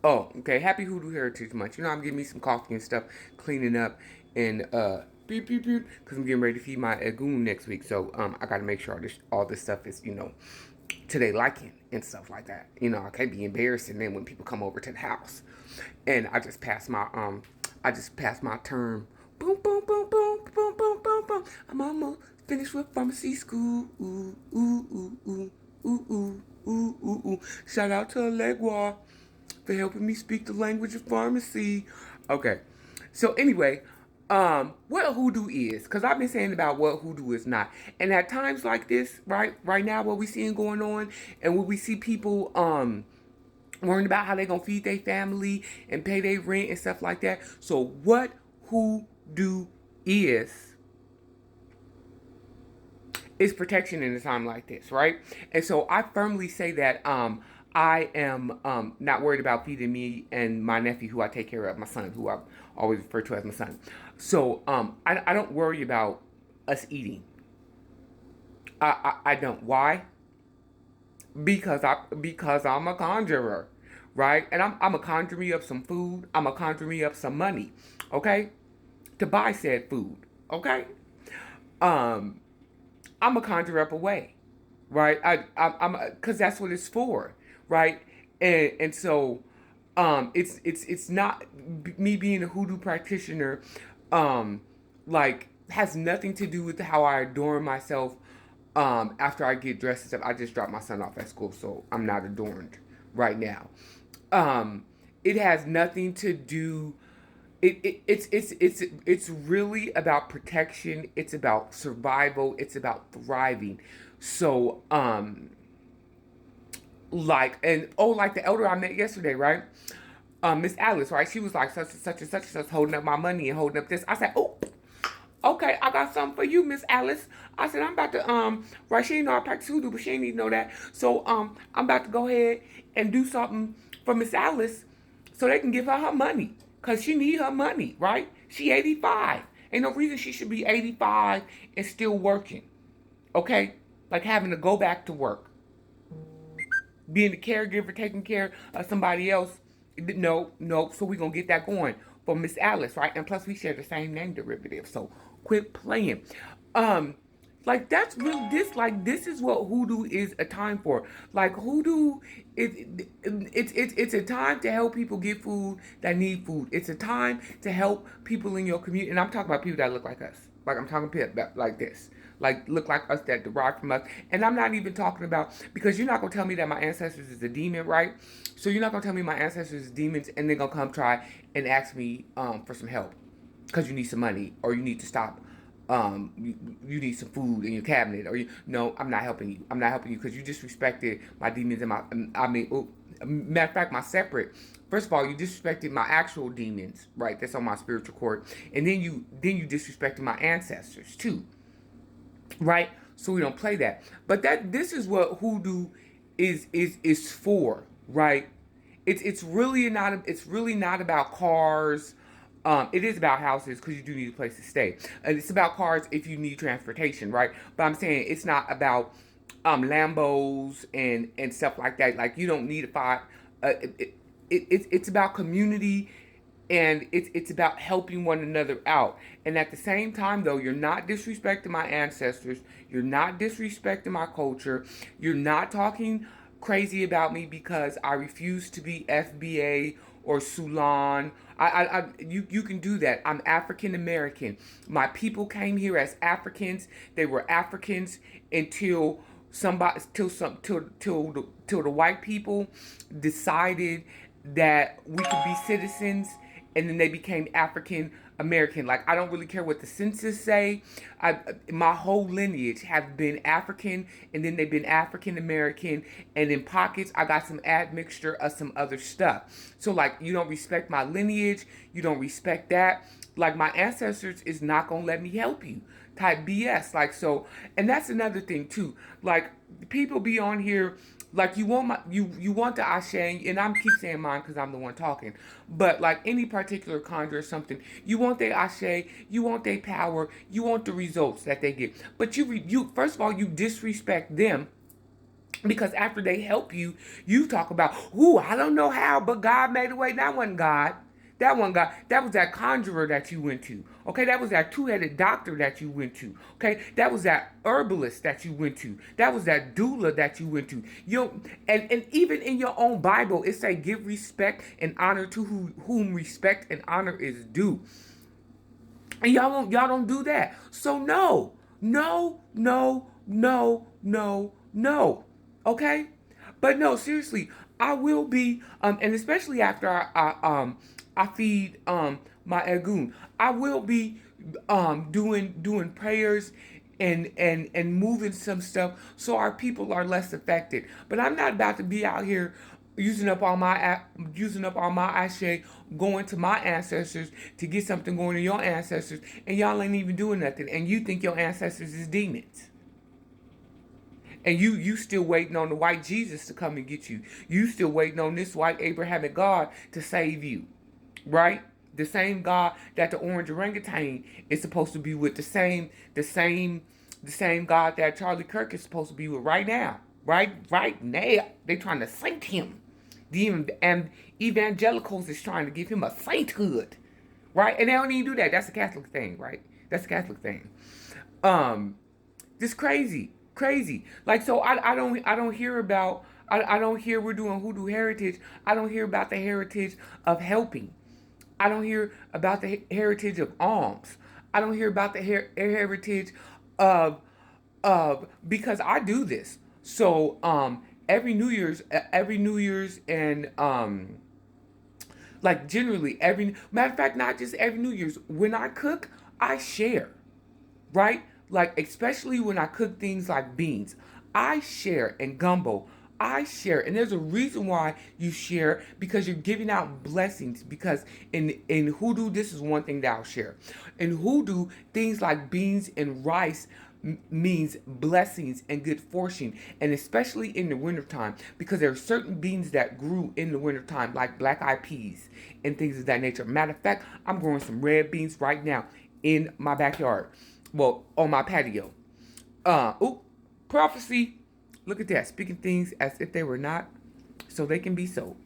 Oh, okay. Happy Hoodoo Heritage Month. You know, I'm getting me some coffee and stuff, cleaning up, and beep beep beep, because I'm getting ready to feed my goon next week. So I got to make sure all this stuff is to their liking and stuff like that. I can't be embarrassed, and then when people come over to the house, and I just passed my term. Boom boom boom boom boom boom boom boom. I'm almost finished with pharmacy school. Ooh ooh ooh ooh ooh ooh ooh ooh ooh. Shout out to Legua for helping me speak the language of pharmacy. Okay. So anyway, what hoodoo is, because I've been saying about what hoodoo is not. And at times like this, right now, what we seeing going on, and when we see people worrying about how they gonna feed their family and pay their rent and stuff like that. So what hoodoo is protection in a time like this, right? And so I firmly say that I am not worried about feeding me and my nephew, who I take care of, my son, who I always refer to as my son. So I don't worry about us eating. I don't. Why? Because I'm a conjurer, right? And I'm a conjure me up some food. I'm a conjure me up some money, okay, to buy said food, okay. Um, I'm a conjure up a way, right? I'm because that's what it's for, right? And so, it's not me being a hoodoo practitioner, um, like has nothing to do with how I adorn myself. After I get dressed and stuff, I just dropped my son off at school, so I'm not adorned right now. Um, it has nothing to do. It's really about protection. It's about survival. It's about thriving. So like the elder I met yesterday, right? Miss Alice, right? She was like such and such and such and such, holding up my money and holding up this. I said, oh, okay, I got something for you, Miss Alice. I said, I'm about to right, she didn't know I practice hoodoo, but she didn't even know that. So I'm about to go ahead and do something for Miss Alice so they can give her money. Cause she need her money, right? She 85. Ain't no reason she should be 85 and still working. Okay? Like having to go back to work. Being the caregiver, taking care of somebody else. No, no. So we gonna get that going for Miss Alice, right? And plus we share the same name derivative. So quit playing. Um, like that's real. This is what hoodoo is a time for. Like hoodoo, it's a time to help people get food that need food. It's a time to help people in your community, and I'm talking about people that look like us. Like I'm talking about like this, like look like us, that derive from us. And I'm not even talking about, because you're not gonna tell me that my ancestors is a demon, right? So you're not gonna tell me my ancestors is demons, and they're gonna come try and ask me for some help because you need some money or you need to stop. You need some food in your cabinet, or no, I'm not helping you. I'm not helping you because you disrespected my demons and matter of fact, my separate. First of all, you disrespected my actual demons, right? That's on my spiritual court, and then you disrespected my ancestors too, right? So we don't play that. But this is what hoodoo is for, right? It's really not about cars. It is about houses because you do need a place to stay, and it's about cars if you need transportation, right? But I'm saying it's not about Lambos and stuff like that. Like you don't need a five. It's about community, and it's about helping one another out. And at the same time, though, you're not disrespecting my ancestors. You're not disrespecting my culture. You're not talking crazy about me because I refuse to be FBA or Sulan. You can do that. I'm African American. My people came here as Africans. They were Africans until till the white people decided that we could be citizens, and then they became African American. Like I don't really care what the census say. My whole lineage have been African, and then they've been African American, and in pockets I got some admixture of some other stuff. So like you don't respect my lineage, you don't respect that. Like my ancestors is not gonna let me help you. Type BS. Like so, and that's another thing too. Like people be on here like you want the ashe, and I'm keep saying mine because I'm the one talking, but like any particular conjure or something, you want their ashe, you want their power, you want the results that they get, but you first of all you disrespect them Because after they help you, you talk about, ooh, I don't know how, but God made a way. That wasn't God. That one God. That was that conjurer that you went to. Okay, that was that two-headed doctor that you went to. Okay, that was that herbalist that you went to. That was that doula that you went to. And even in your own Bible, it say give respect and honor to whom respect and honor is due. And y'all don't do that. So no, no, no, no, no, no. Okay? But no, seriously, I will be and especially after I feed my Egun, I will be doing prayers and moving some stuff so our people are less affected. But I'm not about to be out here using up all my ashe, going to my ancestors to get something going to your ancestors, and y'all ain't even doing nothing, and you think your ancestors is demons. And you still waiting on the white Jesus to come and get you. You still waiting on this white Abrahamic God to save you. Right? The same God that the orange orangutan is supposed to be with, the same God that Charlie Kirk is supposed to be with right now. Right now. They trying to saint him. And evangelicals is trying to give him a sainthood. Right? And they don't even do that. That's a Catholic thing, right? That's a Catholic thing. Just crazy. Like, so I don't hear about, I don't hear we're doing Hoodoo heritage. I don't hear about the heritage of helping. I don't hear about the heritage of alms. I don't hear about the heritage of because I do this. So every New Year's and like generally every matter of fact, not just every New Year's. When I cook, I share, right? Like, especially when I cook things like beans, I share, and gumbo, I share. And there's a reason why you share, because you're giving out blessings. Because in Hoodoo, this is one thing that I'll share. In Hoodoo, things like beans and rice means blessings and good fortune, and especially in the wintertime, because there are certain beans that grew in the wintertime, like black eyed peas and things of that nature. Matter of fact, I'm growing some red beans right now in my backyard, well, on my patio. Prophecy. Look at that. Speaking things as if they were not, so they can be so.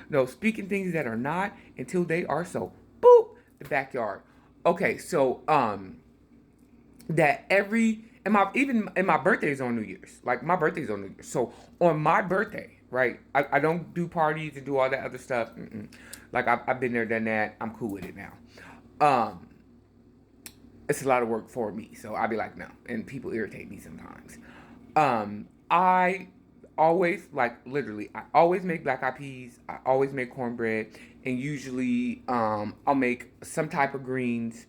No, speaking things that are not until they are so. Boop. The backyard. Okay, so that every and my birthday's on New Year's. Like, my birthday's on New Year's. So on my birthday, right? I don't do parties and do all that other stuff. Mm-mm. Like, I've been there, done that. I'm cool with it now. Um, it's a lot of work for me, so I'll be like, no, and people irritate me sometimes. I always, like, literally, I always make black eyed peas. I always make cornbread, and usually I'll make some type of greens,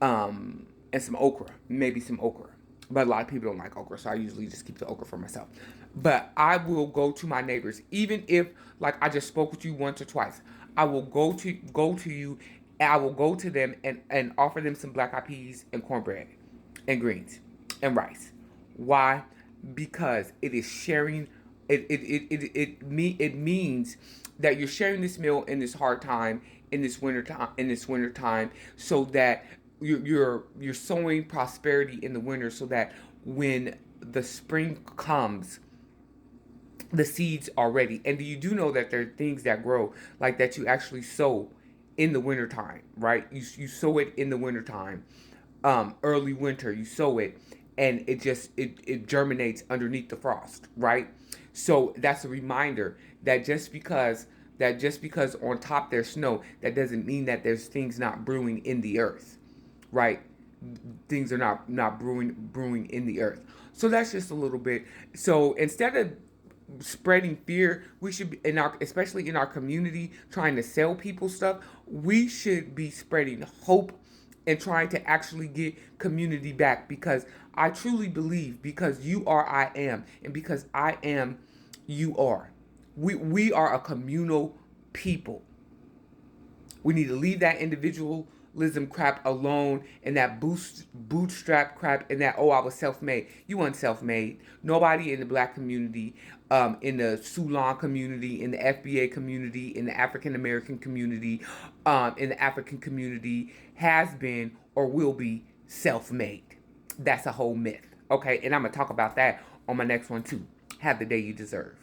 and some okra, maybe some okra. But a lot of people don't like okra, so I usually just keep the okra for myself. But I will go to my neighbors, even if, like, I just spoke with you once or twice. I will go to you, and I will go to them and offer them some black eyed peas and cornbread and greens and rice. Why? Because it is sharing. It means that you're sharing this meal in this hard time, in this winter time, so that you're sowing prosperity in the winter, so that when the spring comes, the seeds are ready. And you do know that there are things that grow like that you actually sow in the wintertime, right? You sow it in the wintertime, early winter, you sow it, and it germinates underneath the frost, right? So that's a reminder that just because on top there's snow, that doesn't mean that there's things not brewing in the earth, right? Things are not brewing in the earth. So that's just a little bit. So instead of spreading fear, we should be especially in our community, trying to sell people stuff. We should be spreading hope and trying to actually get community back, because I truly believe, because you are, I am, and because I am, you are. We are a communal people. We need to leave that individualism crap alone, and that bootstrap crap, and that, oh, I was self-made. You weren't self-made. Nobody in the black community, in the Sulan community, in the FBA community, in the African American community, in the African community has been or will be self-made. That's a whole myth. Okay, and I'm gonna talk about that on my next one too. have the day you deserve.